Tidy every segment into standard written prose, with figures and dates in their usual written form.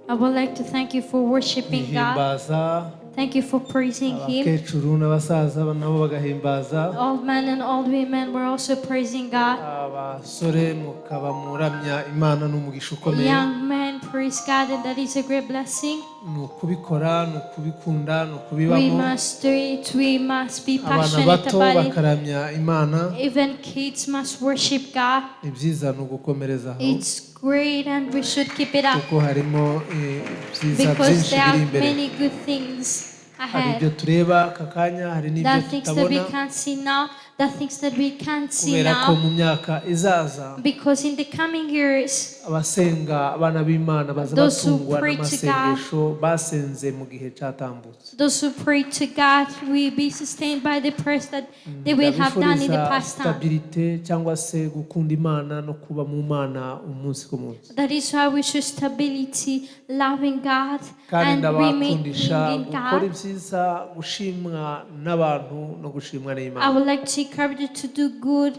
I would like to thank you for worshiping God. Ihimbaza Thank you for praising Him. abakecuru n'abasaza nabo bagahimbaza, Old men and old women were also praising God. abasore mukaba muramya Imana n'umugisha ukomeye. Young men praise God, and that is a great blessing. Ni ukubikora, ni ukubikunda, ni We ukubibamo. must do it. We must be Abana passionate bato about it. bakaramya Imana, Even kids must worship God. ni byiza, ni ugukomereza aho It's great, and we should keep it up kuko harimo ibyiza because byinshi there biri are imbere. many good things Hari ibyo ahead. tureba aka kanya, hari n'ibyo The things that we tutabona, can't see now, the things that we can't see kubera ko now, mu myaka izaza because in the coming years, abasenga abana b'Imana baza Those who batungwa pray to n'amasengesho basenze mu gihe cyatambutse. those who pray to God will be sustained by the prayers that they will have done in the Ndabifuriza past time. stabilite cyangwa se gukunda Imana no kuba mu Mana umunsi ku munsi. That is why we should stability, loving God, Kandi and remaining ndabakundisha in gukora God. ibyiza, gushimwa n'abantu no gushimwa I n'Imana. would like to encourage you to do good,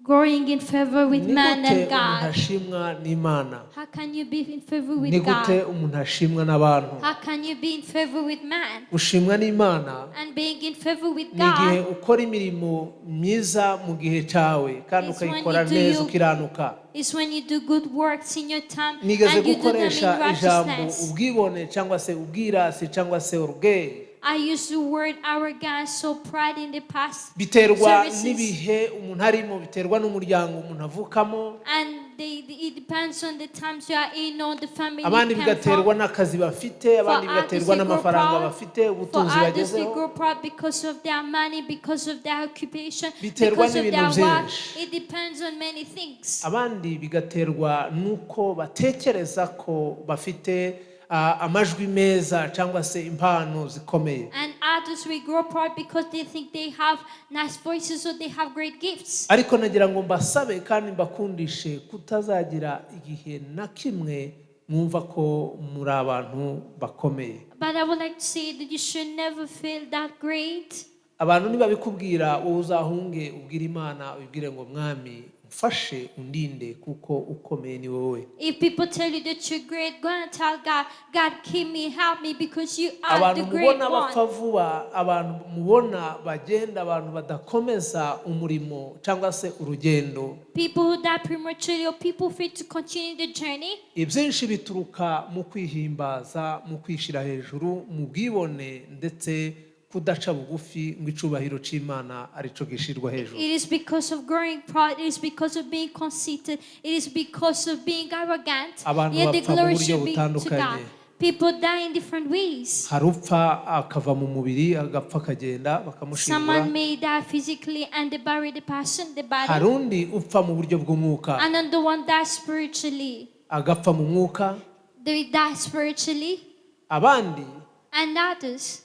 growing in favor with Ni man gute and umuntu God. ashimwa n'Imana? How can you be in favor Ni with gute God? umuntu ashimwa n'abantu? How can you be in favor with man? Gushimwa n'Imana And being in favor with ni igihe God ukora imirimo myiza mu gihe cyawe kandi It's when ukayikora you do neza you- ukiranuka. is when you do good works in your time Nigeze and you do them in gukoresha ijambo righteousness. ubwibone cyangwa se ubwirasi cyangwa se orgueil. I used the word arrogance, so pride in the past Biterwa services. n'ibihe umuntu arimo, biterwa n'umuryango umuntu avukamo, And it depends on the times you are in or the family abandi you come bigaterwa from. n'akazi bafite, abandi For others, bigaterwa they grow n'amafaranga proud. bafite, For ubutunzi others, they bagezeho. grow proud because of their money, because of their occupation, Biterwa because of n'ibintu their work. byinshi. It depends on many things. Abandi bigaterwa n'uko batekereza ko bafite amajwi meza cyangwa se impano zikomeye. And others will grow proud because they think they have nice voices or they have great gifts. Ariko nagira ngo mbasabe kandi mbakundishe kutazagira igihe na kimwe mwumva ko muri abantu bakomeye. But I would like to say that you should never feel that great. Abantu nibabikubwira wowe uzahunge ubwire Imana, ubwire ngo Mwami mfashe undinde kuko ukomeye ni wowe. If people tell you that you're great, go and tell God, God, keep me, help me, because you are Abantu the great mubona bapfa one. vuba, abantu mubona bagenda, abantu badakomeza umurimo cyangwa se urugendo, People who die prematurely or people free to continue the journey. ibyinshi bituruka mu kwihimbaza, mu kwishira hejuru, mu bwibone ndetse kudaca bugufi ngo icubahiro c'Imana arico gishirwa hejuru. It is because of growing pride. It is because of being conceited. It is because of being arrogant. Abantu Yet the bapfa mu glory buryo should be to God. butandukanye. People die in different ways. Hari upfa akava mu mubiri agapfa akagenda bakamushingura. Someone may die physically and they bury the person, the Hari body. undi upfa mu buryo bw'umwuka And then the one dies spiritually. agapfa mu mwuka, They die spiritually. abandi And others,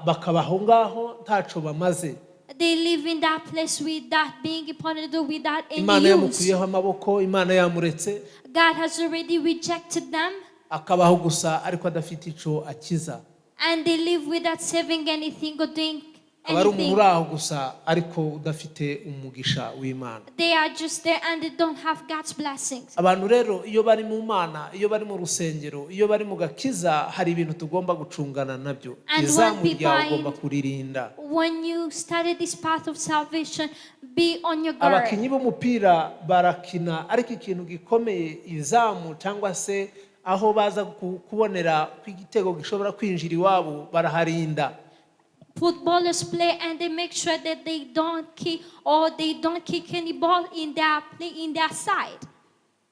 bakabaho ngaho ntaco bamaze. they live in that place without being important or without Imana any use. yamukuyeho amaboko, Imana yamuretse, God has already rejected them. akabaho gusa ariko adafite ico akiza. And they live without saving anything or doing Aba ari umuntu anything. uri aho gusa ariko udafite umugisha w'Imana. They are just there and they don't have God's blessings. Abantu rero iyo bari mu Mana, iyo bari mu rusengero, iyo bari mu gakiza, hari ibintu tugomba gucungana nabyo. And Izamu when people ryawe are in- ugomba kuririnda. When you started this path of salvation, be on your guard. Abakinyi b'umupira barakina, ariko ikintu gikomeye izamu cyangwa se aho baza kubonera kw'igitego gishobora kwinjira iwabo baraharinda. Footballers play and they make sure that they don't kick or they don't kick any ball in their side.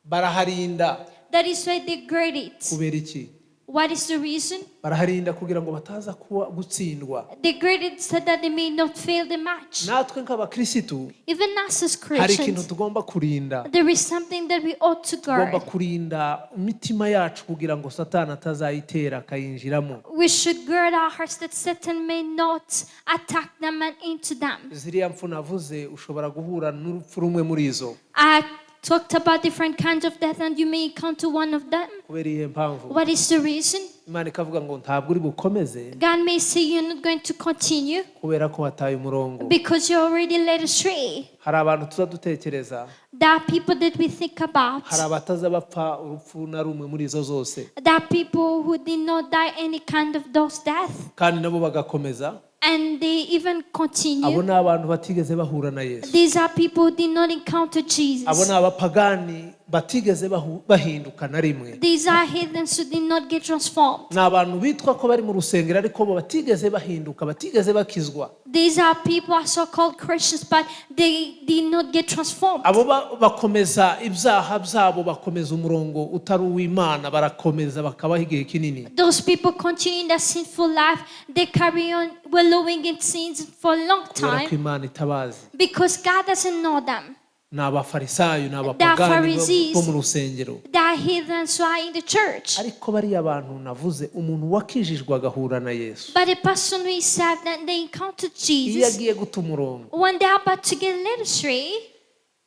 Baraharinda That is why they guard it. kubera iki? What is the reason? Baraharinda kugira ngo bataza gutsindwa. They guard it so that they may not fail the match. Natwe nk'abakirisitu Even us as hari ikintu Christians, tugomba kurinda. there is something that we ought to Tugomba guard. kurinda imitima yacu kugira ngo Satani atazayitera akayinjiramo. We should guard our hearts that Satan may not attack them and into them. Ziriya mfu navuze ushobora guhura n'urupfu rumwe muri izo. I talked about different kinds of death, and you may encounter one of them. kubera iyihe mpamvu What is the reason? imana ikavuga ngo ntabwo uri bukomeze God may say you're not going to continue kubera ko wataye umurongo. because you're already led astray. Hari abantu tuza dutekereza, There are people that we think about. hari abataza bapfa urupfu na rumwe muri izo zose, There are people who did not die any kind of those death, kandi nabo bagakomeza. and they even Abo continue. ni abantu batigeze bahura na Yesu. These are people who did not encounter Abo Jesus. ni abapagani batigeze bahinduka na rimwe. These are heathens who did not get transformed. Ni abantu bitwa ko bari mu rusengero ariko bo batigeze bahinduka, batigeze bakizwa. These are people who are so-called Christians, but they did not get transformed. Abo bakomeza ibyaha byabo, bakomeza umurongo utari uw'Imana, barakomeza bakabaho igihe kinini. Those people continue in their sinful life. They carry on wallowing in sins for a long Kubera ko time Imana itabazi. because God doesn't know them. Ni abafarisayo, ni abapagani bo mu rusengero. They are heathens who are in the church. Ariko bariya bantu navuze, umuntu wakijijwe agahura na Yesu, But the person who is saved and they encounter iyo Jesus, agiye guta umurongo, when they are about to get led astray,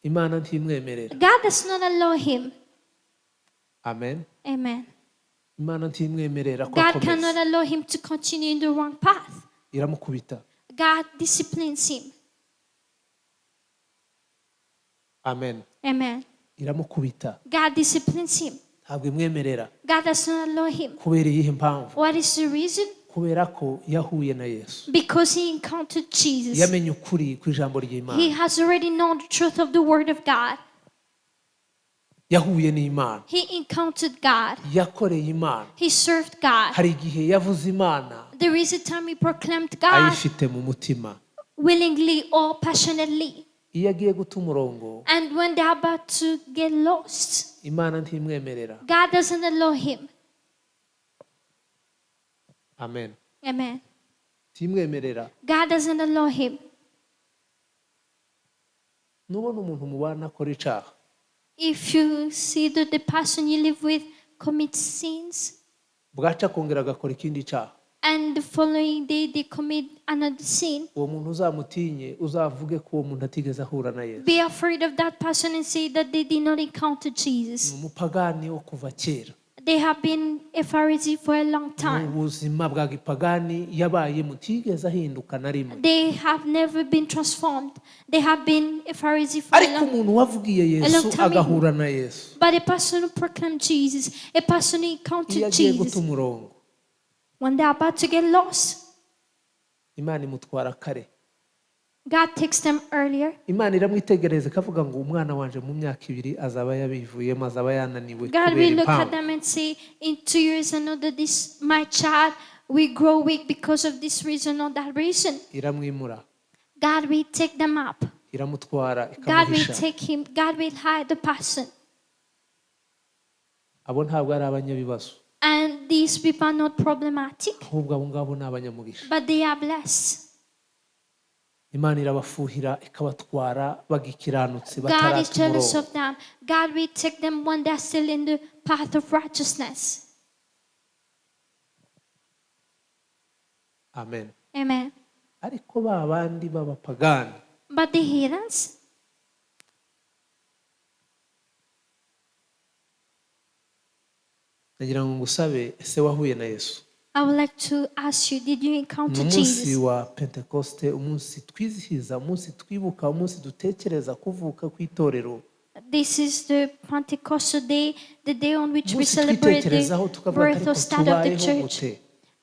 Imana ntimwemerera. God does not allow him. Amen. Amen. Imana ntimwemerera ko God cannot akomeza, allow him to continue in the wrong path. iramukubita. God disciplines him. Amen. Amen. Iramukubita, God disciplines him. ntabwo imwemerera. God does not allow him. Kubera iyihe mpamvu? What is the reason? Kubera ko yahuye na Yesu, Because he encountered Jesus. yamenye ukuri kw'ijambo He ry'Imana, has already known the truth of the word of God. yahuye n'Imana, He encountered God. yakoreye Imana. He served God. Hari igihe yavuze Imana There is a time he proclaimed God ayifite mu mutima. willingly or passionately. Iyo agiye guta umurongo, And when they're about to get lost, Imana ntimwemerera. God doesn't allow him. Amen. Amen. Ntimwemerera. God doesn't allow him. Nubona umuntu mubana akora icyaha, If you see that the person you live with commits sins, bwaca akongera agakora ikindi cyaha, and the following day they commit another sin, uwo muntu uzamutinye, uzavuge ko uwo muntu atigeze ahura na Yesu. be afraid of that person and say that they did not encounter Ni Jesus. umupagani wo kuva kera. They have been a Pharisee for a long Mu time. buzima bwa gipagani yabaye mutigeze ahinduka na rimwe. They have never been transformed. They have been a Pharisee for a Ariko long time. umuntu wavugiye Yesu time. agahura na Yesu, But a person who proclaimed Jesus, a person who iyo encountered agiye guta Jesus, umurongo, when they're about to get lost, Imana imutwara kare. God takes them earlier. Imana iramwitegereza ikavuga ngo umwana wanje mu myaka 2 azaba yabivuyemo, azaba yananiwe God will kubera look at impamvu. them and say, in 2 years I know that this my child will grow weak because of this reason or that reason. Iramwimura, God will take them up. iramutwara, God will ikamuhisha. take him. God will hide the person. Abo ntabwo ari abanyabibazo, And these people are not problematic, ahubwo abo ngabo ni abanyamugisha. but they are blessed. Imana irabafuhira ikabatwara bagikiranutse, God is batarata jealous umurongo. of them. God will take them when they're still in the path of righteousness. Amen. Amen. Ariko ba bandi b'abapagani, But the heathens, nagira ngo ngusabe, ese wahuye na Yesu? I would like to ask you, did you Ni encounter umunsi Jesus? wa Pentekoste, umunsi twizihiza, umunsi twibuka, umunsi dutekereza kuvuka kw'itorero. This is the Pentecostal day, the day on which we Umunsi celebrate twitekerezaho the tukavuga birth ariko or start of the tubayeho church. gute?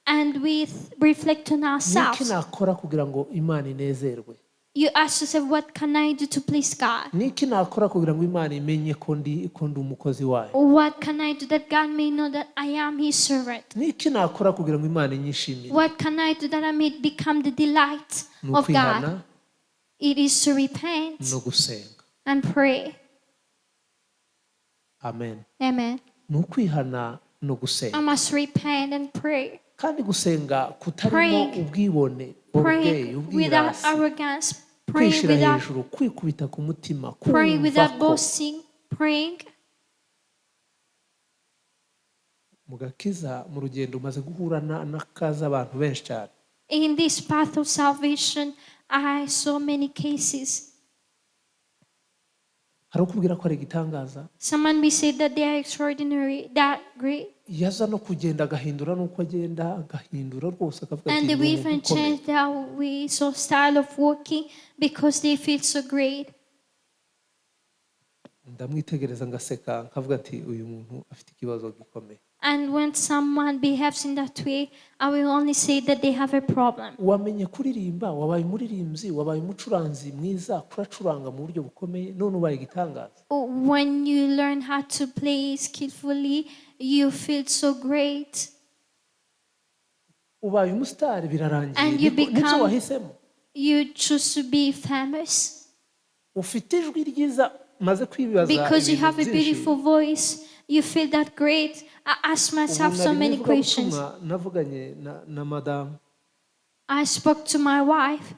And we reflect on Niki ourselves. nakora kugira ngo Imana inezerwe? You ask yourself, what can I do to please God? Niki nakora kugira ngo Imana imenye ko ndi umukozi wayo? What can I do that God may know that I am His servant? Niki nakora kugira ngo Imana inyishimire? What can I do that I may become the delight Ni of God? ukwihana It is to repent no gusenga. and pray. Amen. Amen. Ni ukwihana no I gusenga. must repent and pray. Kandi gusenga kutarimo Praying. ubwibone, Praying ubwenge, without ubwirasi, arrogance. Praying kwishira without, hejuru, kwikubita ku mutima, praying kumva without ko boasting. Praying. mu gakiza, mu rugendo umaze guhura n'akaza abantu benshi cyane. In this path of salvation, I saw many cases. hari ukubwira ko ari igitangaza Someone may say that they are extraordinary, that great. yaza no kugenda agahindura n'uko agenda agahindura rwose akavuga ati And they "Ni will umuntu even ukomeye." change their ways or style of walking because they feel so great. ndamwitegereza ngaseka nkavuga ati uyu muntu afite ikibazo gikomeye. And when someone behaves in that way, I will only say that they have a problem. wamenye kuririmba, wabaye umuririmbyi, wabaye umucuranzi mwiza, kuracuranga mu buryo bukomeye, none ubaye igitangaza. When you learn how to play skillfully, you feel so great. ubaye umusitari birarangiye, And you nibyo become- wahisemo. You choose to be famous ufite ijwi ryiza, maze kwibaza because you ibintu have a byinshi. beautiful voice. You feel that great. I ask myself Ubu so nari many nivuga questions. ubutumwa, navuganye na madamu I spoke to my wife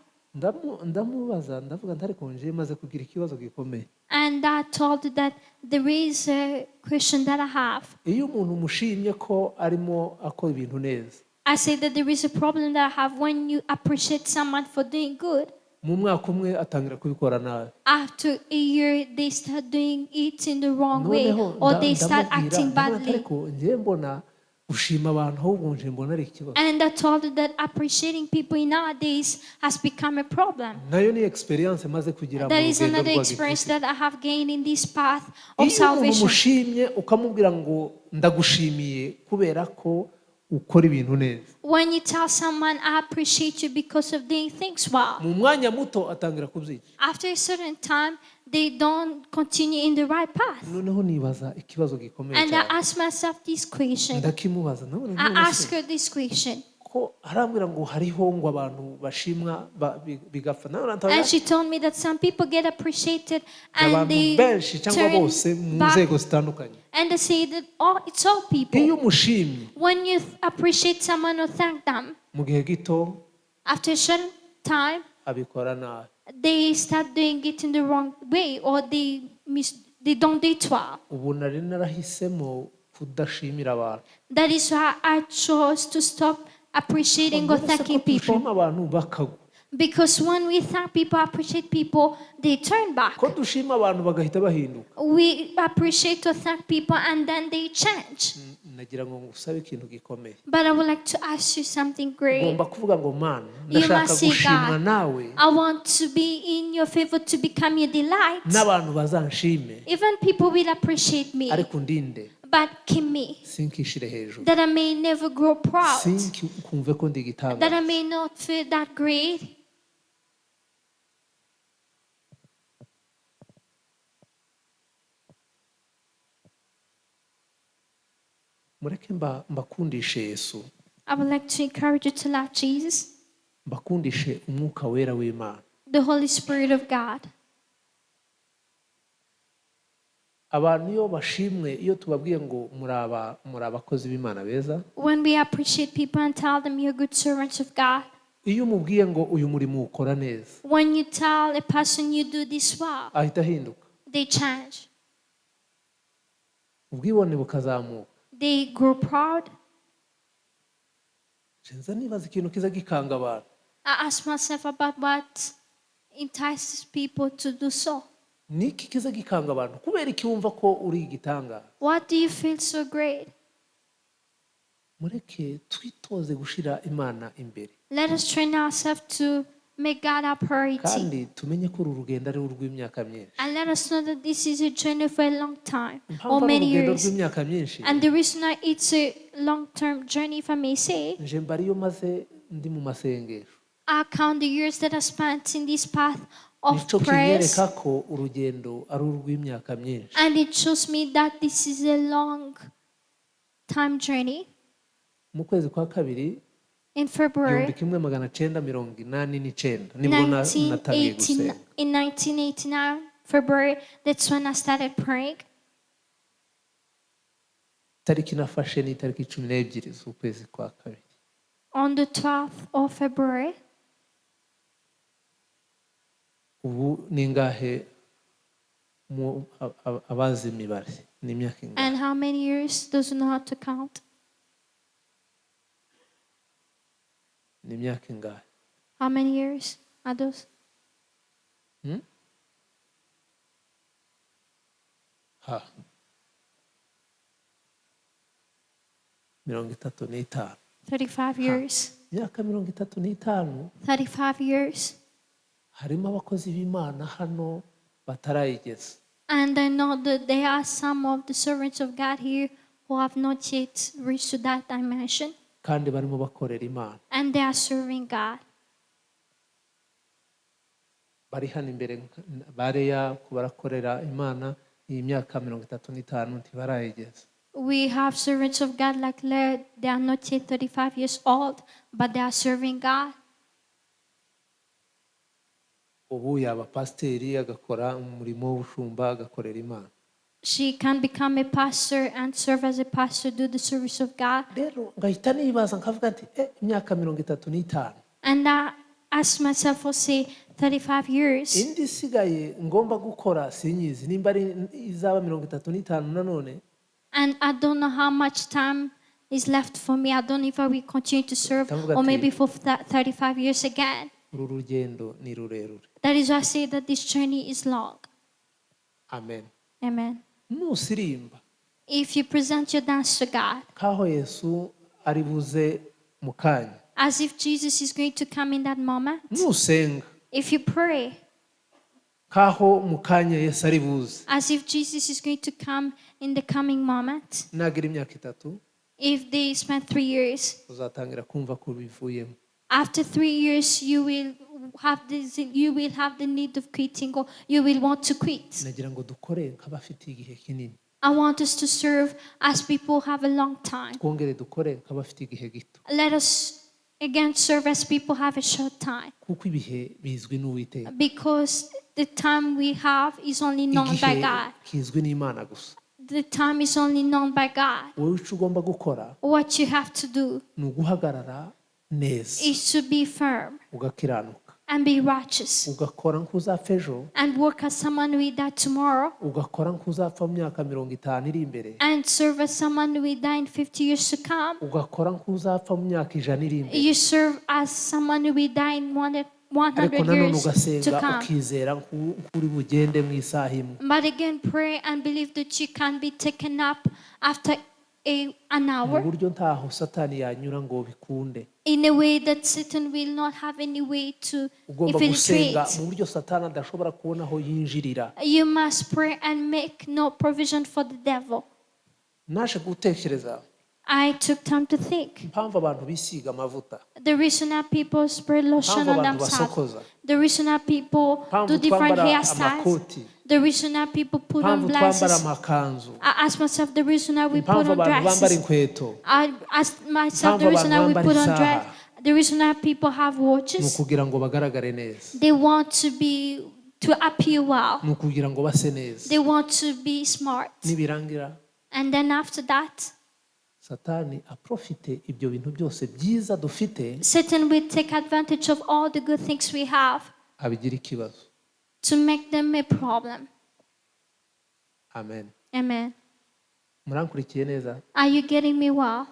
ndamubaza ndavuga ntari konje maze kugira ikibazo gikomeye. and I told her that there is a question that I have. iyo umuntu umushimye ko arimo akora ibintu neza, I say that there is a problem that I have when you appreciate someone for doing good. mu mwaka umwe atangira kubikora nabi. After a year, they start doing it in the wrong way or they start acting badly. ariko njye mbona ushima abantu ahubwo nje mbona ari ikibazo. And I told her that appreciating people nowadays has become a problem. nayo ni experience maze kugira mu That is rugendo another rwa experience gikristo. that I have gained in this path of iyo umuntu salvation. umushimye ukamubwira ngo ndagushimiye kubera ko ukora ibintu neza, When you tell someone, I appreciate you because of doing things well, mu mwanya muto atangira kubyica. after a certain time, they don't continue in the right path. noneho nibaza ikibazo gikomeye And I cyane, ask myself this question. ndakimubaza I ask her this question. ko arambwira ngo hariho ngo abantu bashimwa bigapfa. And she told me that some people get appreciated and abantu they benshi cyangwa turn bose mu back nzego zitandukanye. and they say that, oh, it's all iyo people. umushimye When you appreciate someone or thank them, mu gihe gito after a certain time, abikora nabi. they start doing it in the wrong way or they don't do it well. ubu nari narahisemo kudashimira abantu. That is why I chose to stop appreciating or Mbese ko thanking people. dushima abantu bakagwa, Because when we thank people, appreciate people, they turn back. ko dushima abantu bagahita bahinduka. We appreciate or thank people and then they change. nagira ngo ngusabe ikintu gikomeye. But I would like to ask you something great. ugomba kuvuga ngo mana You ndashaka must say, gushimwa God, nawe, I want to be in your favor to become your delight. n'abantu bazanshime, Even people will appreciate me, ariko ndinde but keep me, sinkishire hejuru, that I may never grow proud, sinkumve ko ndi that I igitangaza. may not feel that great. mureke mbakundishe Yesu, I would like to encourage you to love Jesus, mbakundishe umwuka wera w'Imana. the Holy Spirit of God. abantu iyo bashimwe, iyo tubabwiye ngo muri abakozi b'Imana beza, When we appreciate people and tell them you're good servants of God, iyo umubwiye ngo uyu murimo ukora neza, when you tell a person you do this well, ahita ahinduka, they change. ubwibone bukazamuka. They grow proud. nza nibaza ikintu kiza gikanga abantu. I ask myself about what entices people to do so. niki kiza gikanga abantu? kubera iki wumva ko uri igitangaza? What do you feel so great? mureke twitoze gushira Imana imbere, Let us train ourselves to make God our priority. kandi tumenye ko uru rugendo ari urw'imyaka myinshi. And let us know that this is a journey for a long time impamvu or ari many urugendo years. rw'imyaka myinshi, And the reason why it's a long-term journey, if I may say, nje mbari iyo maze ndi mu masengesho, I count the years that I spent in this path of nico prayers. kinyereka ko urugendo ari urw'imyaka myinshi. And it shows me that this is a long-time journey. mu kwezi kwa kabiri In February 1989 nibwo natangiye gusenga. in 1989, February, that's when I started praying. tariki nafashe ni tariki 12 z'ukwezi kwa kabiri. On the 12th of February, ubu ningahe abazi imibare? ni imyaka ingahe? and how many years? Those who know how to count. ni imyaka ingahe? How many years are those? ha 35 35 years. imyaka 35 35 years. harimo abakozi b'Imana hano batarayigeza. And I know that there are some of the servants of God here who have not yet reached to that dimension. kandi barimo bakorera Imana. And they are serving God. Bari hano imbere bareya kubarakorera Imana iyi myaka 35 ntibarayigeza. We have servants of God like Laird. They are not yet 35 years old, but they are serving God. Ubu yaba pasiteri agakora umurimo w'ubushumba agakorera Imana. She can become a pastor and serve as a pastor, do the service of God. Rero ngahita nibaza nkavuga nti imyaka 35 And I ask myself for say 35 years. indi isigaye ngomba gukora sinyizi nimba ari izaba 35 nanone. And I don't know how much time is left for me. I don't know if I will continue to serve or maybe for 35 years again. Uru rugendo ni rurerure. That is why I say that this journey is long. Amen. Amen. Nusirimba If you present your dance to God, kaho Yesu ari buze mu kanya. as if Jesus is going to come in that moment. Nusenga If you pray, kaho mu kanya Yesu ari buze. as if Jesus is going to come in the coming moment. Nagira imyaka 3 If they spend 3 years, uzatangira kumva ko bivuyemo. after 3 years you will have the need of quitting, or you will want to quit. Nagira ngo dukore nk'abafite igihe kinini. I want us to serve as people have a long time. Twongere dukore nk'abafite igihe gito. Let us again serve as people have a short time, Kuko ibihe bizwi n'Uwiteka. because the time we have is only known by Igihe God. kizwi n'Imana gusa. The time is only known by God. Wowe icyo ugomba gukora What you have to do ni uguhagarara neza is to be firm ugakiranuka, and be righteous ugakora nk'uzapfa ejo, and work as someone who will die tomorrow, ugakora nk'uzapfa mu myaka 50 iri imbere, and serve as someone who will die in 50 years to come. ugakora nk'uzapfa mu myaka 100 iri imbere. You serve as someone who will die in 100 Ariko nanone years to ugasenga come. ukizera nk'uri bugende mu isaha imwe. But again, pray and believe that you can be taken up after an Mu hour, buryo ntaho Satani yanyura ngo bikunde. in a way that Satan will not have any way to Ugomba gusenga infiltrate. mu buryo Satani adashobora kubona aho yinjirira. You must pray and make no provision for the devil. Naje gutekereza I took time to think. impamvu abantu bisiga amavuta, The reason that people spray lotion impamvu on abantu themselves. basokoza, The reason that people do impamvu different twambara hairstyles. amakoti, The reason that people put on impamvu twambara glasses. amakanzu, I ask myself the reason that we put impamvu on abantu bambara dresses. inkweto, I ask myself the Impamvu reason that we abantu put bambara on dress. isaha. The reason that people have ni watches. ukugira ngo bagaragare neza, They want to appear well. ni ukugira ngo base neza. They want to be smart. Nibirangira And then after that, Satani aprofite ibyo bintu byose byiza dufite Satan will take advantage of all the good things we have abigira ikibazo. to make them a problem. Amen. Amen. Murankurikiye neza? Are you getting me well?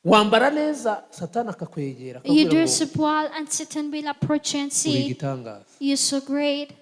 Wambara neza Satani akakwegera You akakubwira dress ngo up well and Satan will approach you and uri say, igitangaza, you're so great.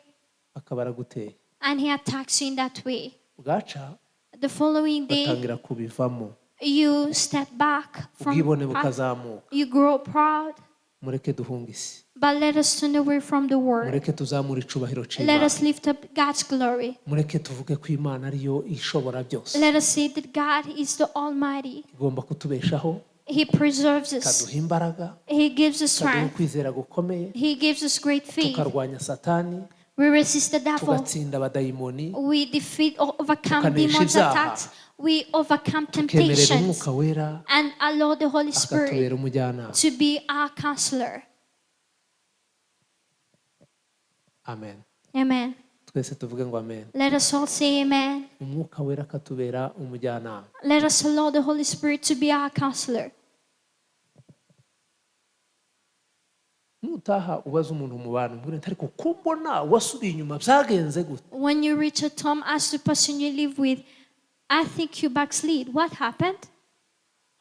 akaba araguteye. And he attacks you in that way. Bwaca The following day, batangira kubivamo, you step back from ubwibone path. bukazamuka. You grow proud. Mureke duhunga isi, But let us turn away from the word. mureke tuzamure icubahiro Let c'Imana, us lift up God's glory. mureke tuvuge ko Imana ariyo ishobora byose, Let us say that God is the Almighty. igomba kutubeshaho, He preserves us. ikaduha imbaraga, He gives us ikaduha strength. ukwizera gukomeye, He gives us great faith. tukarwanya Satani, We resist the devil. tugatsinda abadayimoni, We defeat or overcome tukanesha demons' ibyaha, attacks. We overcome tukemerera temptations Umwuka Wera and allow the Holy Spirit akatubera umujyanama. to be our counselor. Amen. Amen. Twese tuvuge ngo amen. Let us all say amen. Umwuka Wera akatubera umujyanama. Let us allow the Holy Spirit to be our counselor. Nutaha ubaza umuntu mu bantu mbwira nti ariko ko mbona wasubiye inyuma byagenze gute? When you reach a home, ask the person you live with, I think you backslid. What happened?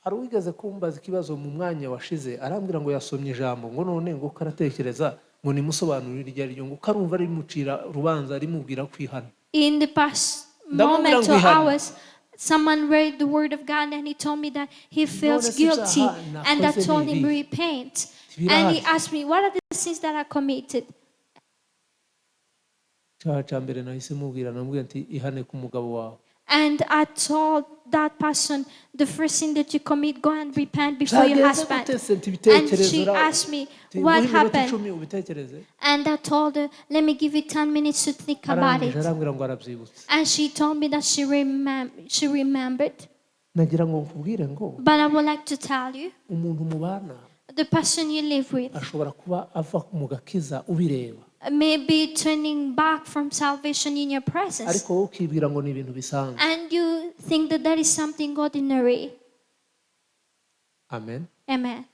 Hari uwigeze kumbaza ikibazo mu mwanya washize arambwira ngo yasomye ijambo ngo none ngo karatekereza ngo nimusobanurire iryo ari ryo ngo karumva rimucira rubanza rimubwira kwihana. In the past moment or hours, someone read the word of God and he told me that he feels guilty, and I told him repent. And he asked me, what are the sins that I committed? And I told that person, the first sin that you commit, go and repent before your husband. And she asked me, what happened? And I told her, let me give you 10 minutes to think about it. And she told me that she remembered. But I would like to tell you, the person you live with may be turning back from salvation in your presence. And you think that that is something ordinary. Amen. Amen.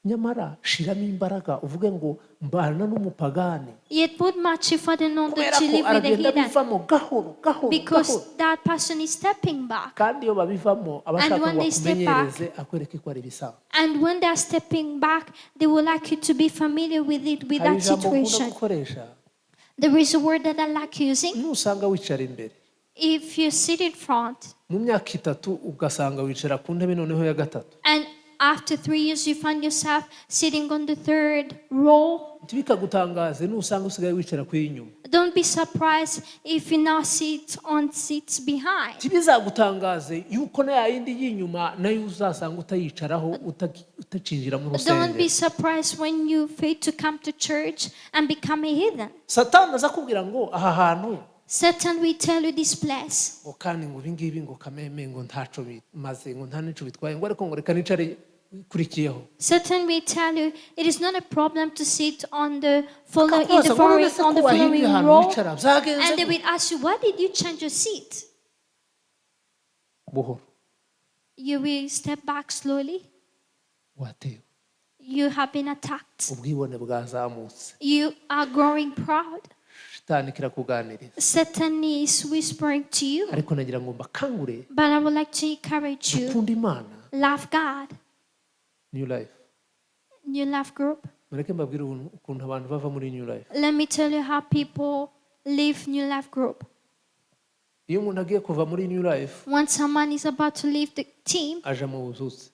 nyamara shiramo imbaraga uvuge ngo mbana n'umupagani Yet put much effort in order to live with the heathen, because that person is stepping back. kandi iyo babivamo abashaka ngo kumenyereze akwereke ko ari bisawa. And when they are stepping back, they would like you to be familiar with it, with that situation. There is a word that I like using. nusanga wicara imbere, If you sit in front, mu myaka 3 ugasanga wicara ku ntebe noneho ya gatatu, and after 3 years you find yourself sitting on the 3rd row, ntibikagutangaze nusanga usigaye wicara ku y'inyuma. don't be surprised if you now sit on seats behind. Ntibizagutangaze yuko na yindi y'inyuma nayo uzasanga utayicaraho utacinjira mu rusengero. Don't be surprised when you fail to come to church and become a heathen. Satani azakubwira ngo aha hantu, Satan will tell you this place. ngo kandi ngo ibingibi ngo kameme ngo ntaco bimaze ngo nta nico bitwaye ngo ariko ngo reka nicare kurikiyeho. Satan will tell you it is not a problem to sit on the following row, and they will ask you, why did you change your seat? Buhoro. You will step back slowly. Watewe. You have been attacked. Ubwibone bwazamutse. You are growing proud. Satani kirakuganiriza. Satan is whispering to you. Ariko nagira ngo mbakangure. But I would like to encourage you. Ukunda Imana. Love God. New Life. New Life Group. Mureke mbabwire ukuntu abantu bava muri New Life. Let me tell you how people leave New Life Group. Iyo umuntu agiye kuva muri New Life, when someone is about to leave the team, aja mu buzutse.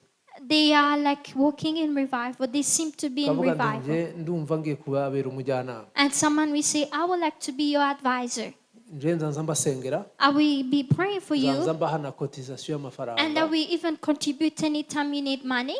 They are like walking in revival. They seem to be in revival. Ndumva ngiye kubabera umujyanama. And someone will say, I would like to be your advisor. Nje nzanza mbasengera. I will be praying for you. Nzanza mbaha na cotisation y'amafaranga. And I will even contribute anytime you need money.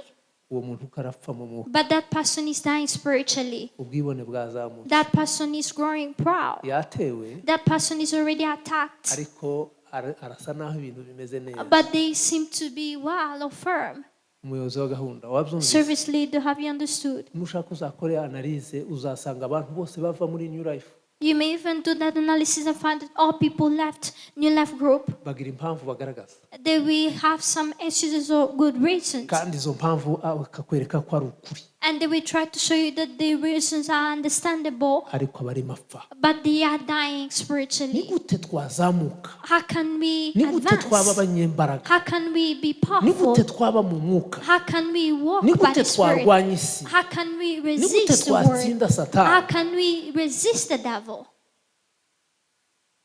Uwo muntu karapfa mu mwuka. But that person is dying spiritually. Ubwibone bwazamutse. That person is growing proud. Yatewe. That person is already attacked. Ariko arasa naho ibintu bimeze neza. But they seem to be well or firm. Umuyobozi wa gahunda wabyumvise. Service leader, have you understood? Nushaka uzakore analyse uzasanga abantu bose bava muri New Life. You may even do that analysis and find that all people left New Life Group. Bagira impamvu bagaragaza. They will have some excuses or good reasons. Kandi izo mpamvu akakwereka ko ari ukuri. And they will try to show you that the reasons are understandable. Ariko bari mapfa. But they are dying spiritually. Nigute twazamuka? How can we Nigute twaba abanyembaraga? How can we be powerful? Nigute twaba mu mwuka? How can we walk by the Spirit? Twarwanya isi? How can we resist the world? How can we resist the devil?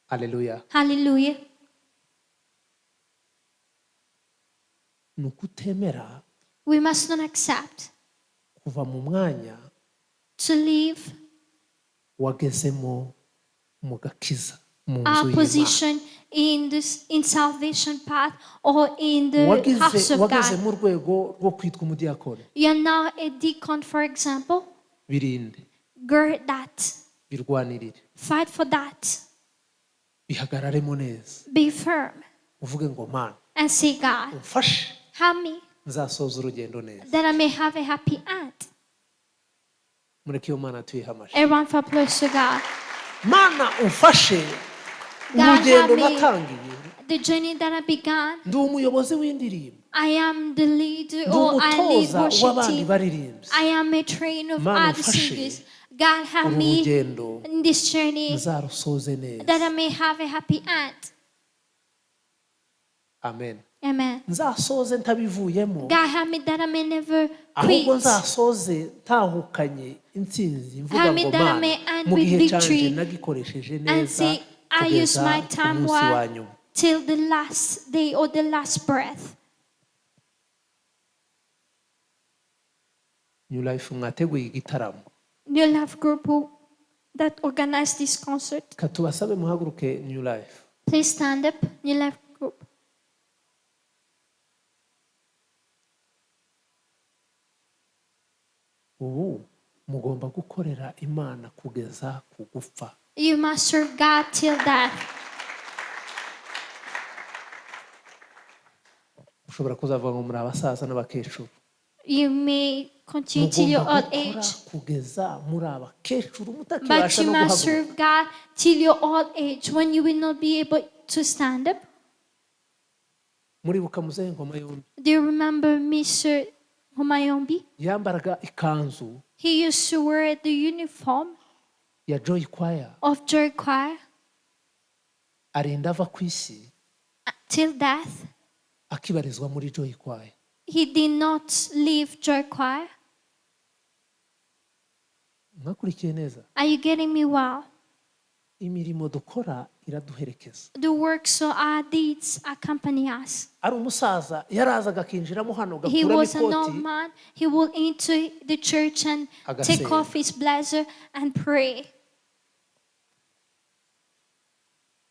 Hallelujah. Hallelujah. Nukutemera. We must not accept kuva mu mwanya to leave wagezemo mu gakiza mu nzu our y'Imana. position in salvation path or in the house of wageze God. mu rwego rwo kwitwa umudiyakoni. You are now a deacon, for example. Birinde. Gird that. Birwanirire. Fight for that. Bihagararemo neza. Be firm. Uvuge ngo Mana. And say, God, umfashe. help me. Nzasoza urugendo neza. That I may have a happy end. Mureke iyo Mana tuyihamashe. Everyone for applause to God. Mana umfashe. Urugendo natangiye. The journey that I began. Ndi umuyobozi w'indirimbo. I am the leader or I lead worship team. I am a trainer of other singers. God help me in this journey that I may have a happy end. Amen. Amen. Nzasoze ntabivuyemo. God help me that I may never quit. Ahubwo nzasoze ntahukanye intsinzi mvuga ngo Mana mu gihe cyanje nagikoresheje neza. I use my time well till the last day or the last breath. New Life mwateguye igitaramo. New Life Group that organized this concert. Katubasabe muhaguruke New Life. Please stand up, New Life Group. Ubu mugomba gukorera Imana kugeza ku gupfa. You must serve God till death. Ushobora kuzavuga ngo muri abasaza n'abakecuru. You may continue till your old age. Kugeza muri abakecuru But mutakibasha you no must guhaguruka. serve God till your old age when you will not be able to stand up. Muribuka muzehe Ngoma Yombi. Do you remember Mr. Humayombi? Yambaraga ikanzu He used to wear the uniform ya Joy Choir of Joy Choir arinda ava ku isi till death. akibarizwa muri Joy Choir. He did not leave Joy Choir. Mwakurikiye neza? Are you getting me well? Imirimo dukora iraduherekeza. The works of our deeds accompany us. Ari umusaza yarazaga akinjiramo hano He gakuramo was an old ikoti man. He will enter the church and take off his blazer and pray.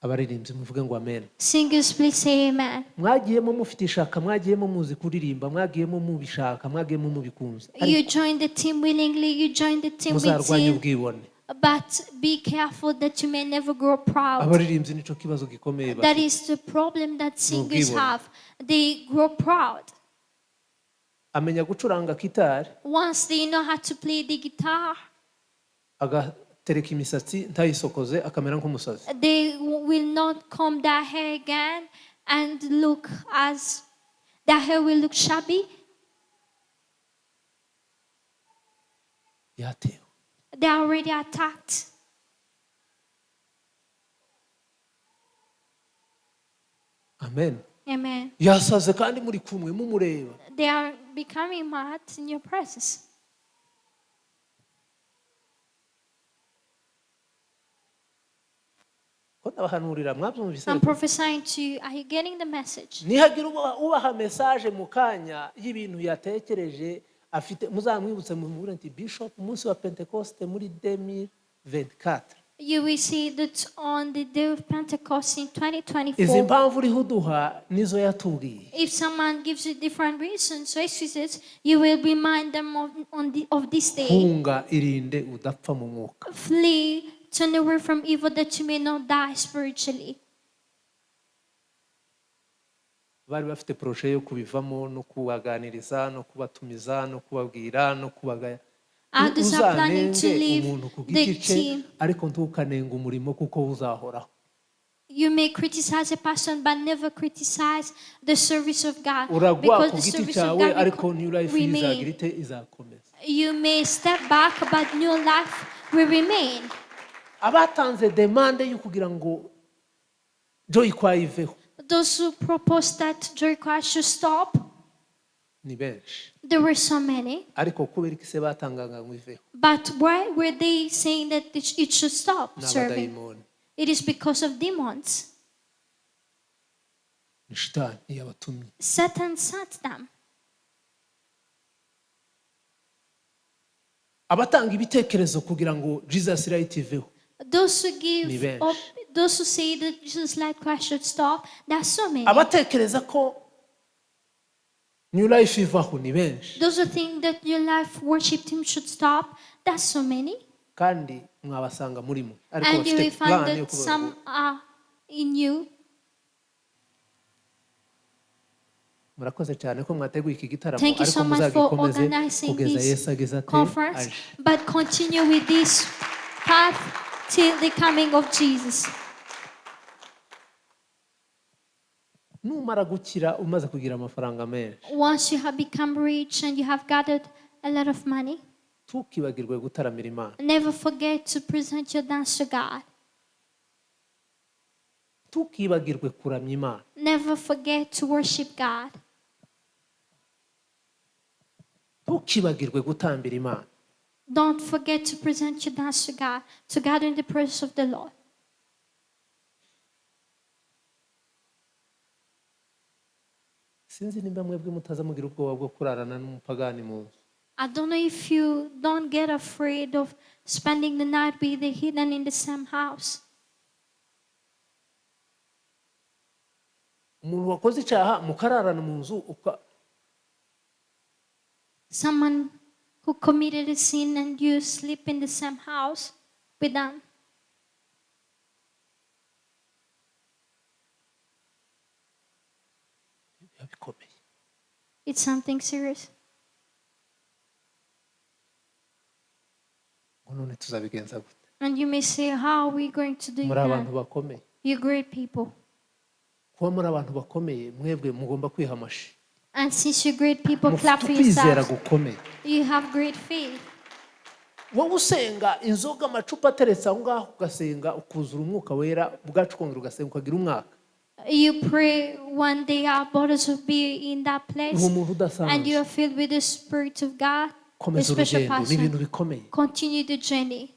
Abaririmbyi muvuge ngo amen. Singers, please say amen. Mwagiyemo mufite ishaka, mwagiyemo muzi kuririmba, mwagiyemo mubishaka, mwagiyemo mubikunze. You join the team willingly. You join the team with Muzarwanya zeal. ubwibone. But be careful that you may never grow proud. Abaririmbyi nico kibazo gikomeye That is the problem that singers Ubwibone. have. They grow proud. Amenya gucuranga gitari, Once they know how to play the guitar, agatereka imisatsi ntayisokoze akamera nk'umusazi. they will not comb their hair again and look as their hair will look shabby. Yatewe. They are already attacked. Amen. Amen. Yasaze kandi muri kumwe mumureba. They are becoming mad in your presence. Ko ndabahanurira mwabyumvise? I'm prophesying to you. Are you getting the message? Nihagira ubaha message mu kanya y'ibintu yatekereje afite, muzamwibutse mumubwire nti Bishop umunsi wa Pentecoste muri 2024. You will see that on the day of Pentecost in Izi 2024. mpamvu uriho uduha nizo yatubwiye. If someone gives you different reasons or excuses, you will remind them of this day. Hunga irinde udapfa mu mwuka. Flee, turn away from evil that you may not die spiritually. Bari bafite projet yo kubivamo no kubaganiriza no kubatumiza no kubabwira no kubagaya. Others are planning to leave umuntu ku the giti cye team. ariko ntukanenga umurimo kuko uzahoraho. You may criticize a person, but never criticize the service of God. Uragwa Because ku the giti service of cyawe God ariko New Life remain. izagira ite izakomeza. You may step back, but new life will remain. Abatanze demande yo kugira ngo Joy Choir iveho Those who proposed that Joy Choir should stop, ni benshi, there were so many. ariko kubera iki se batangaga ngo iveho? But why were they saying that it should stop Ni serving? abadayimoni. It is because of demons. Ni shitani yabatumye. Satan sent them. Abatanga ibitekerezo kugira ngo Jesus Light iveho Those who Ni give benshi. up, those who say that Jesus Light Choir should stop, there are so many. abatekereza ko New Life ivaho ni benshi, Those who think that your life worship team should stop, there are so many. kandi mwabasanga muri mwe ariko And you bafite will find plan yo that some kubaho. are in you. Murakoze cyane ko mwateguye iki gitaramo, Thank you ariko so much for muzagikomeze organizing kugeza this Yesu ageze ate conference, aje. but continue with this path till the coming of Jesus. Numara gukira umaze kugira amafaranga menshi, Once you have become rich and you have gathered a lot of money, tukibagirwe gutaramira Imana, never forget to present your dance to God. tukibagirwe kuramya Imana, Never forget to worship God. tukibagirwe gutambira Imana. Don't forget to present your dance to God in the presence of the Lord. sinzi nimba mwebwe mutaza mugira ubwoba bwo kurarana n'umupagani mu nzu. I don't know if you don't get afraid of spending the night with the heathen in the same house. Umuntu wakoze icyaha mukararana mu nzu Someone who committed a sin and you sleep in the same house with them. It's something serious. And you may say, how are we going to do that? You're great people. And since you're great people, clap for yourselves. You have great faith. wowe usenga inzoga amacupa ateretse aho ngaho ugasenga ukuzura umwuka wera bwacu kongera ugasenga ukagira umwaka. You pray one day our bottles will be in that place and you are filled with the Spirit of God. A special person. Continue the journey.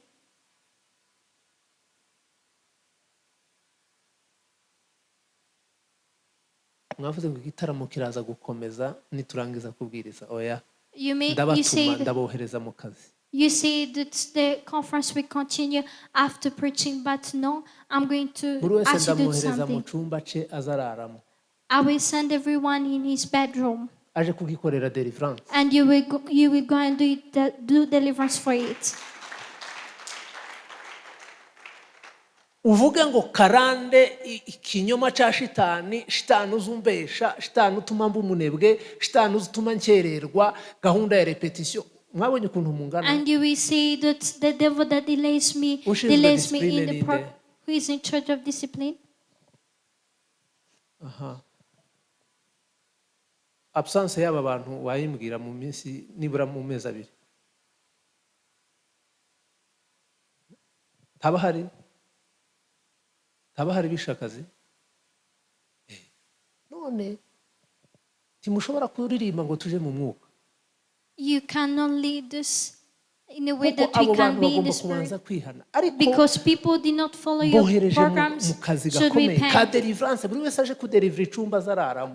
mwavuze ngo igitaramo kiraza gukomeza niturangiza kubwiriza oya ndabatuma ndabohereza mu kazi. You say that the conference will continue after preaching, but no, I'm going to ask you to do something. I will send everyone in his bedroom. And you will go and do deliverance for it. uvuge ngo karande ikinyoma cha shitani uzumbesha shitani utuma mba umunebwe shitani utuma nkererwa gahunda ya repetition. mwabonye ukuntu mungana. And you will say that the devil that delays me in the part who is in charge of discipline. Absence y'aba bantu wayimbwira mu minsi nibura mu mezi abiri. Tabahari bishakazi. None timushobora kuririmba ngo tuje mu mwuka. You cannot lead us in a way that we can be in the Spirit. Because people did not follow your programs should repent.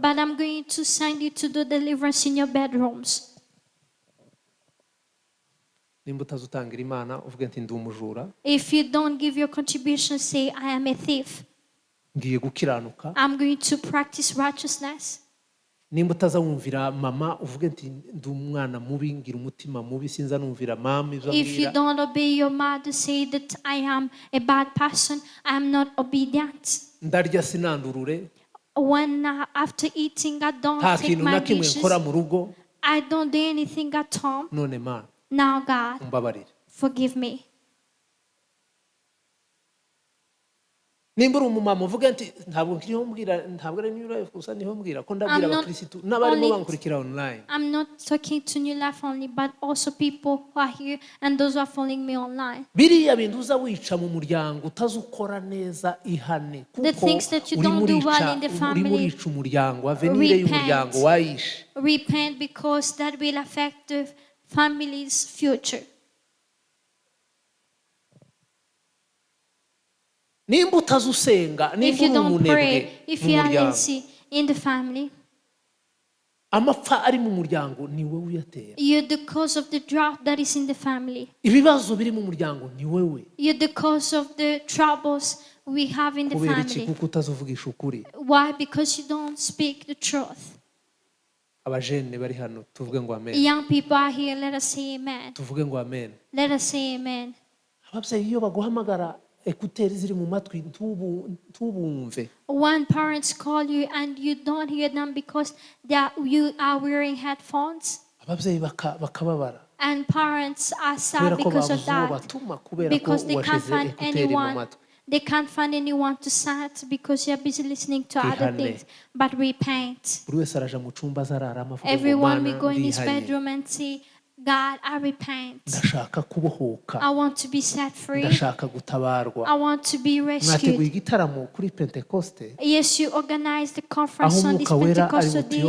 But I'm going to send you to do deliverance in your bedrooms. If you don't give your contribution, say, I am a thief. I'm going to practice righteousness. nimba utazawumvira mama uvuge nti ndi umwana mubi ngira umutima mubi sinza numvira mama ibyo If you don't obey your mother, say that I am a bad person, I am not obedient. ndarya sinandurure When after eating I don't take my dishes, I don't do anything at home. none mana Now God, umbabarire forgive me. nimba uri umumama uvuga nti ntabwo nkiriho mbwira ntabwo ari niyo gusa niho mbwira ko ndabwira abakristo n'abarimo bankurikira online. I'm not talking to New Life only, but also people who are here and those who are following me online. biriya bintu uza wica mu muryango utazukora neza ihane kuko uri murica umuryango avenire y'umuryango wayishe. Repent, because that will affect the family's future. nimba utazusenga if you don't pray, if you are lazy in the family, amapfa ari mu muryango ni wowe uyatera. You're the cause of the drought that is in the family. ibibazo biri mu muryango ni wowe. You're the cause of the troubles we have in the family. kuko utazuvugisha ukuri. Why? Because you don't speak the truth. abajene bari hano tuvuge ngo amen. Young people are here, let us say amen. tuvuge ngo amen. Let us say amen. ababyeyi iyo baguhamagara ekuteri ziri mu matwi ntubumve. When parents call you and you don't hear them because you are wearing headphones, ababyeyi bakababara. And parents are sad because of that, because they can't find anyone. They can't find anyone to sit because you're busy listening to other things. But repent. Everyone will go in his bedroom and say, God, I repent. I want to be set free. I want to be rescued. Yes, you organized the conference on this Pentecostal day.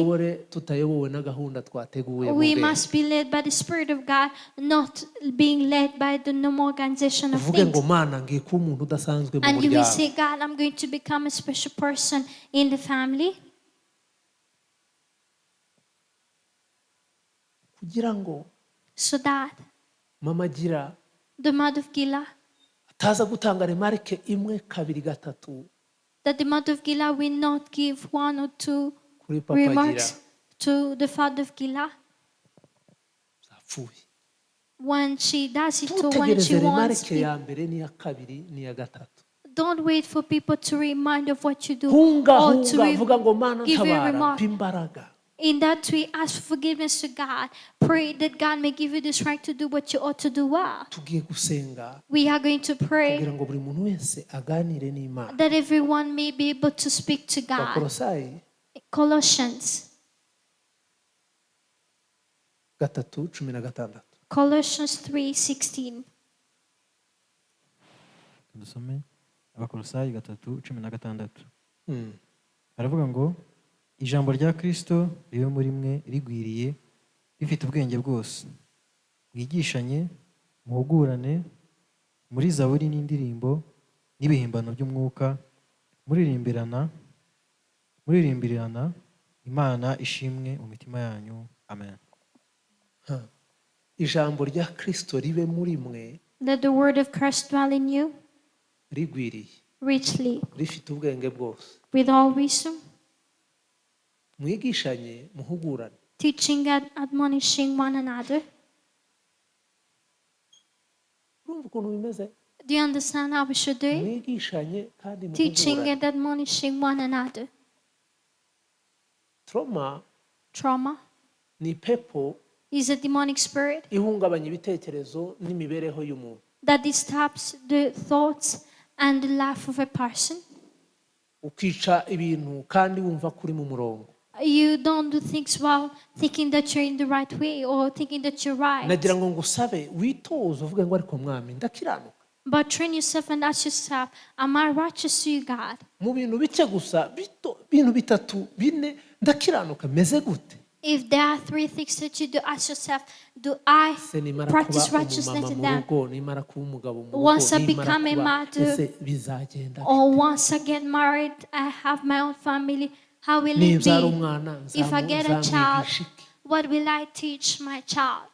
We must be led by the Spirit of God, not being led by the normal organization of things. And you will say, God, I'm going to become a special person in the family. kugira ngo so that mama agira the mother of Gila, ataza gutanga remarike imwe kabiri gatatu that the mother of Gila will not give one or two kuri papa agira remarks to the father of Gila zapfuye. when she does it or when she Tutegereze wants remarike ya mbere n'iya kabiri n'iya gatatu. Don't wait for people to remind of what you do Hunga or to vuga ngo Mana give you a ntabara remark. pimbaraga. In that we ask for forgiveness to God. Pray that God may give you the strength to do what you ought to do well. Tugiye gusenga We are going to pray kugira ngo buri muntu wese aganire n'Imana. that everyone may be able to speak to God. Bakolosayi Colossians 3:16. Colossians 3:16. Dusome Abakolosayi 3:16. Aravuga ngo ijambo rya Kristo ribe muri mwe rigwiriye rifite ubwenge bwose, mwigishanye, muhugurane muri zaburi n'indirimbo n'ibihimbano by'umwuka, muririmbirana Imana ishimwe mu mitima yanyu. Amen. Ijambo rya Kristo ribe muri mwe Let the word of Christ dwell in you rigwiriye richly rifite ubwenge bwose, with all wisdom, mwigishanye muhugurane. teaching and admonishing one another. Urumva ukuntu bimeze? Do you understand how we should do it? Mwigishanye kandi Teaching muhugurane. and admonishing one another. Trauma ni pepo Is a demonic spirit ihungabanya ibitekerezo n'imibereho y'umuntu. that disturbs the thoughts and the life of a person. Ukica ibintu kandi wumva kuri mu murongo. You don't do things well thinking that you're in the right way or thinking that you're right. Nagira ngo ngusabe witoze uvuge ngo ariko mwami ndakiranuka. But train yourself and ask yourself, am I righteous to you, God? Mu bintu bike gusa bintu bitatu bine ndakiranuka meze gute? If there are 3 things that you do, ask yourself, do I practice righteousness in them? Once I become a mother or once I get married, I have my own family, how will it be? If I get a child, what will I teach my child?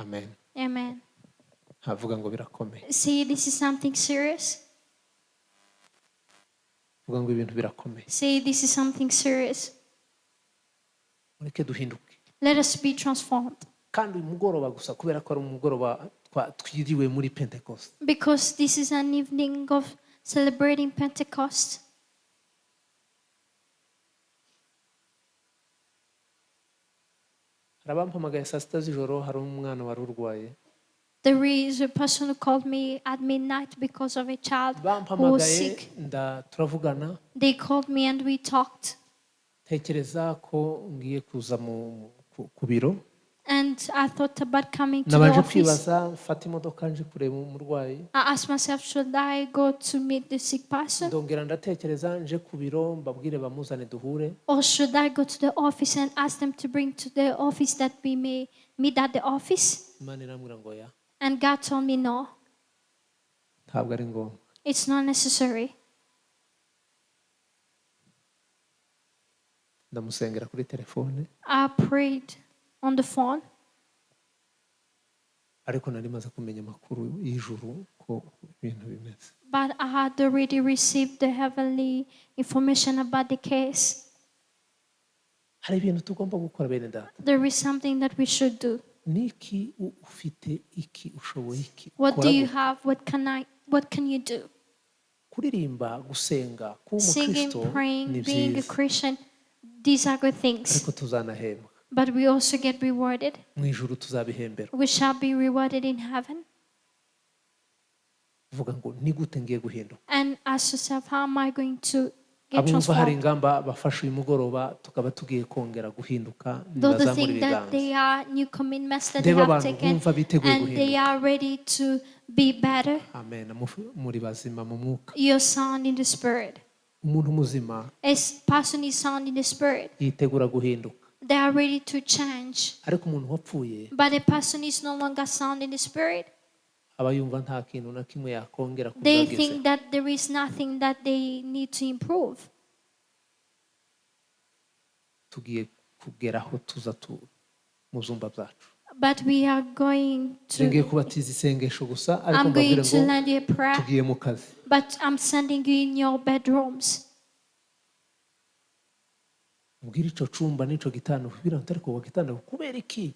Amen. Amen. Havuga ngo birakomeye. See, this is something serious. Vuga ngo ibintu birakomeye. See, this is something serious. Mureke duhinduke. Let us be transformed. Kandi umugoroba gusa kubera ko ari umugoroba twiriwe muri Pentecost. Because this is an evening of celebrating Pentecost. Arabampamagaye saa sita z'ijoro hari umwana wari urwaye. There is a person who called me at midnight because of a child who was sick. Turavugana. They called me and we talked. Tekereza ko ngiye kuza ku biro. And I thought about coming to the office. Nabanje kwibaza mfata imodoka nje kureba umurwayi. I asked myself, should I go to meet the sick person? Ndongera ndatekereza nje ku biro mbabwire bamuzane duhure. Or should I go to the office and ask them to bring to the office that we may meet at the office? Imana irambwira ngo ya. And God told me no. Ntabwo ari ngombwa. It's not necessary. Ndamusengera kuri telefone. I prayed on the phone. Ariko nari maze kumenya amakuru y'ijuru ko ibintu bimeze. But I had already received the heavenly information about the case. Hari ibintu tugomba gukora bene data. There is something that we should do. Niki ufite iki ushoboye iki? What do you have? What can you do? Kuririmba, gusenga, kuba Singing, umukristo praying, ni being a byiza. Christian, these are good things. Ariko tuzanahembwa. But we also get rewarded. Mu ijuru tuzabihembera. We shall be rewarded in heaven. Vuga ngo ni gute ngiye guhinduka? And ask yourself, how am I going to get Abumva hari transformed? ingamba bafashe uyu mugoroba tukaba tugiye kongera guhinduka Those the nibazamura things that ibiganza. they are new commitments that they Ndeba have abantu taken bumva biteguye and they guhinduka. are ready to be better. Amen. Muri bazima mu mwuka. You're sound in the spirit. Umuntu muzima A person is sound in the spirit. yitegura guhinduka. They are ready to change. Ariko umuntu wapfuye But a person is no longer sound in the spirit. aba yumva nta kintu na kimwe yakongera They kuzagize. think that there is nothing that they need to improve. tugiye kugeraho tuza mu byumba byacu. But we are going ngiye to, kubatiza isengesho gusa ariko I'm going mbabwire to ngo land you a prayer, tugiye mu kazi. but I'm sending you in your bedrooms. ubwira ico cumba n'ico gitanda ubwira ariko wa gitanda kubera iki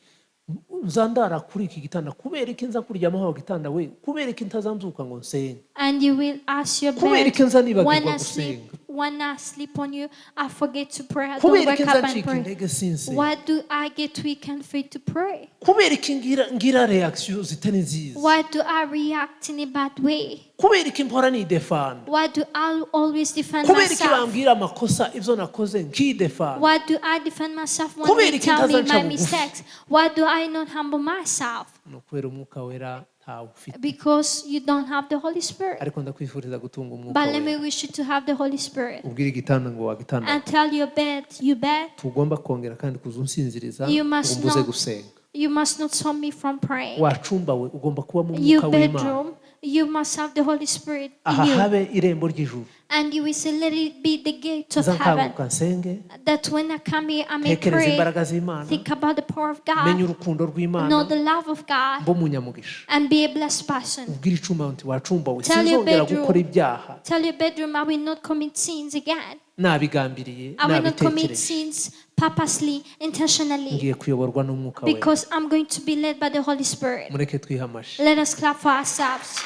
nzandara kuri iki gitanda, kubera iki nza kuryamaho wa gitanda we, kubera iki ntazanzuka ngo nsenge, And you will ask your kubera bed, iki nza nibagirwa when I gusenga, sleep on you, I forget to pray. I don't kubera wake iki up nza and ncika pray. intege sinsenga, Why do I get weak and fail to pray? kubera iki ngira reaction zitari nziza, Why do I react in a bad way? kubera iki mpora nidefanda, Why do I always defend kubera iki myself? bambwira amakosa ibyo nakoze nkidefanda, Why do I defend myself when kubera they iki tell me ntazanca my bugufi? mistakes? Why do I not humble myself? no kubera umwuka wera ntawe ufite. Because you don't have the Holy Spirit. ariko ndakwifuriza gutunga umwuka But let me wera. wish you to have the Holy Spirit. ubwira igitanda ngo wa gitanda And tell your bed, you bed, tugomba kongera kandi kuzunsinziriza You ngo must mbuze not- gusenga. you must not stop me from praying. wacumba we ugomba kuba mu Your mwuka w'Imana. bedroom, you must have the Holy Spirit aha in you. habe irembo ry'ijuru. And you will say, let it be the gate of nza heaven. nkanguka nsenge, That when I come here, I may tekereza pray, imbaraga z'Imana, think about the power of menye God, urukundo know rw'Imana, the love of God, mbo munyamugisha. and be a blessed person. ubwira icumba uti wacumba we, Tell your sinzongera bedroom. gukora ibyaha Tell your bedroom, I will not commit sins again. nabigambiriye I will not commit nabitekereje, sins purposely, intentionally, ngiye kuyoborwa n'umwuka wera. because I'm going to be led by the Holy Spirit. mureke twihe amashi. Let us clap for ourselves.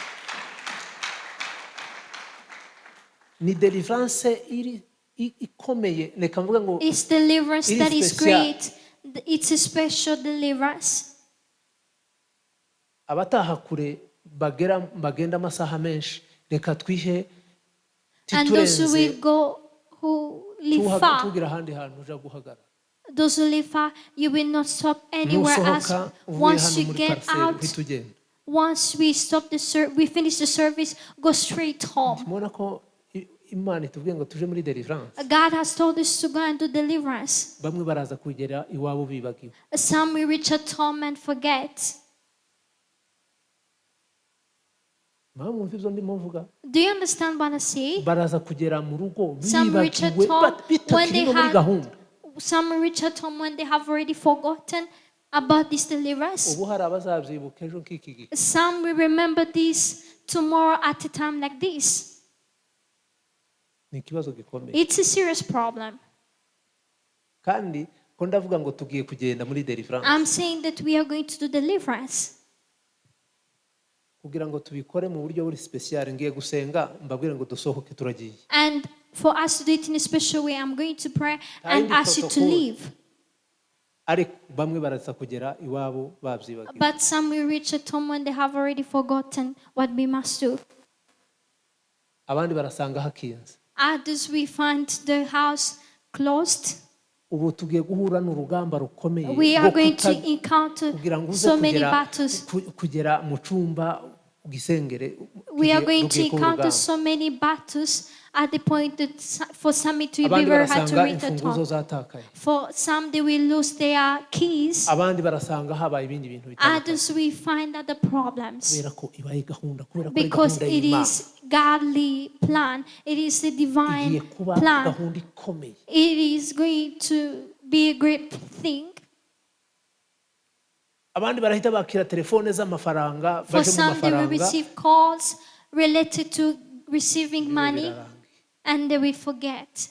ni deliverance ikomeye, reka mvuga ngo It's deliverance It is that is special. great. It's a special deliverance. abataha kure bagenda amasaha menshi, reka twihe And those who will titurenze go, who live far, tugira ahandi hantu uja guhagarara. those who live far, you will not stop anywhere else. nusohoka uvuye Once hano you muri get pariseri out, uhita ugenda. once we stop we finish the service, go straight home. mubona ko Imana itubwiye ngo tuje muri deliverance. God has told us to go and do deliverance. bamwe baraza kugera iwabo bibagiwe. Some will reach at home and forget. mwumva ibyo ndimo mvuga. Do you understand what I say? baraza kugera mu rugo Some reach at bibagiwe home when bitakiri they no muri have, gahunda. some reach at home when they have already forgotten about this deliverance. ubu hari abazabyibuka ejo nk'iki gihe. Some will remember this tomorrow at a time like this. ni ikibazo gikomeye. It's a serious problem. kandi ko ndavuga ngo tugiye kugenda muri deliverance I'm saying that we are going to do deliverance. kugira ngo tubikore mu buryo buri special. ngiye gusenga mbabwire ngo dusohoke turagiye. And for us to do it in a special way, I'm going to pray and Hindi ask you to protocol. leave. ariko bamwe baraza kugera iwabo babyibagiwe. But some will reach at home when they have already forgotten what we must do. abandi barasanga hakinze. Others we find the house closed. ubu tugiye guhura n'urugamba rukomeye We are rwo going to kuta- encounter kugira ngo uze so many kugera battles. kugera mu cyumba gisengere. We are going to tugiye kuba encounter urugamba. so many battles at the point that for some it will be abandi very hard to barasanga reach at imfunguzo home. zatakaye. For some they will lose their keys. abandi barasanga habaye ibindi bintu bitandukanye. Others we find other problems. kubera ko ibaye gahunda, kubera ko ari Because gahunda it y'Imana. is godly plan. It is a igiye divine kuba plan. gahunda ikomeye. It is going to be a great thing. abandi barahita bakira telefone z'amafaranga For baje mu some they will mafaranga. receive calls related to receiving money birarangiye. and they will forget.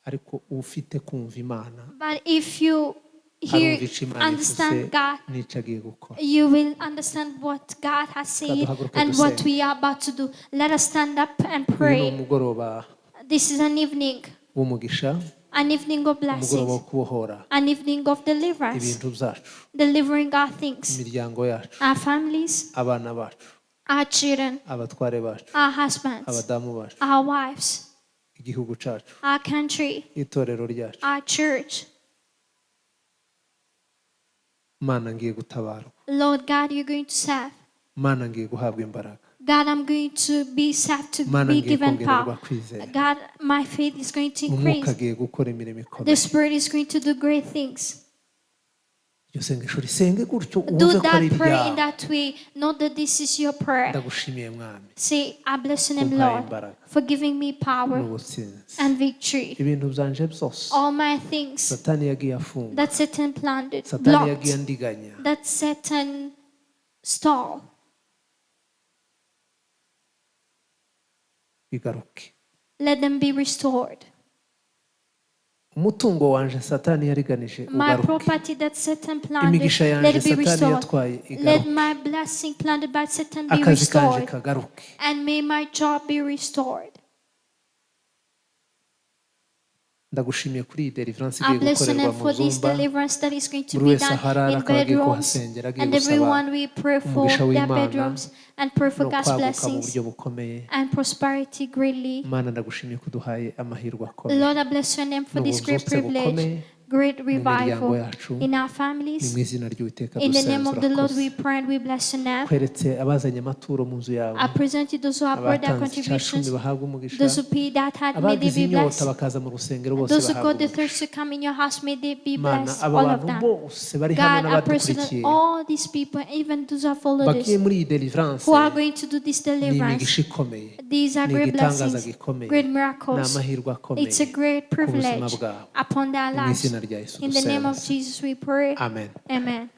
ariko ufite kumva Imana But if you hear, arumva icyo Imana ivuze understand God, n'icyo agiye gukora. you will understand what God has said Kaduhaguruke and what dusenge. we are about to do. Let us stand up and uyu ni pray. umugoroba This is an evening w'umugisha, of umugoroba wo blessings, kubohora an evening of deliverance, ibintu byacu, delivering our things, imiryango yacu, our families, abana bacu, our children, abatware bacu, our husbands, abadamu bacu, our wives, igihugu cyacu, our country, itorero ryacu. our church. Mana ngiye gutabarwa, Lord God, you're going to serve. Mana ngiye guhabwa imbaraga, God, I'm going to be saved, to Mana be ngiye given kongererwa power. kwizera, God, my faith is going to umwuka increase. agiye gukora imirimo The ikomeye. Spirit is going to do great things. iryo sengesho risenge gutyo Do wumve ko ari that prayer in iryawe. that way. Know that this is your prayer. Ndagushimiye mwami Say, I bless your name, Umpaye Lord, imbaraga. for giving me power n'ubutsinzi. and victory. Ibintu byanje byose All my things satani yagiye afunga, that Satan planted, satani yagiye blocked, andiganya, that Satan stole, bigaruke. let them be restored. Umutungo wanje satani yariganije My ugaruke. property that Satan planted, Imigisha let yanje it be satani restored. yatwaye Let igaruke. my blessing planted by Satan be Akazi kanje restored. kagaruke. And may my job be restored. Ndagushimiye kuri iyi deliverance I igiye bless your gukorerwa name mu for this Zumba. deliverance that is going to Buri be wese done aharara in akaba agiye bedrooms. kuhasengera, agiye And gusaba everyone we pray for umugisha their w'Imana bedrooms and pray for no God's kwaguka mu blessings buryo bukomeye. and prosperity greatly. Mana ndagushimiye ko uduhaye amahirwe akomeye. Lord, I bless your name for this great N'ubuzutse bukomeye privilege, great miryango revival yacu. in our Ni families. mu izina ry'Uwiteka In the name dusenze of the Lord we urakoze. pray and we bless your name. Kweretse abazanye amaturo mu nzu yawe, I present you those who have brought their abatanze icya cumi contributions, bahabwa umugisha, those who pay that heart, may they abagize be inyota blessed. bakaza mu rusengero bose Those who bahabwa got the umugisha. thirst to come in your house, may they be Mana blessed, aba all of bantu them. bose bari hano God, I present n'abadukurikiye all these people, even those who have followed bagiye this, muri iyi deliverance, who are going to do this ni deliverance. imigisha ikomeye, These are ni great igitangaza blessings, gikomeye, great ni miracles. amahirwe akomeye It's a great ku buzima privilege bwabo. upon their Ni mu lives. izina rya Yesu In the name of dusenze. Jesus we pray. Amen. Amen.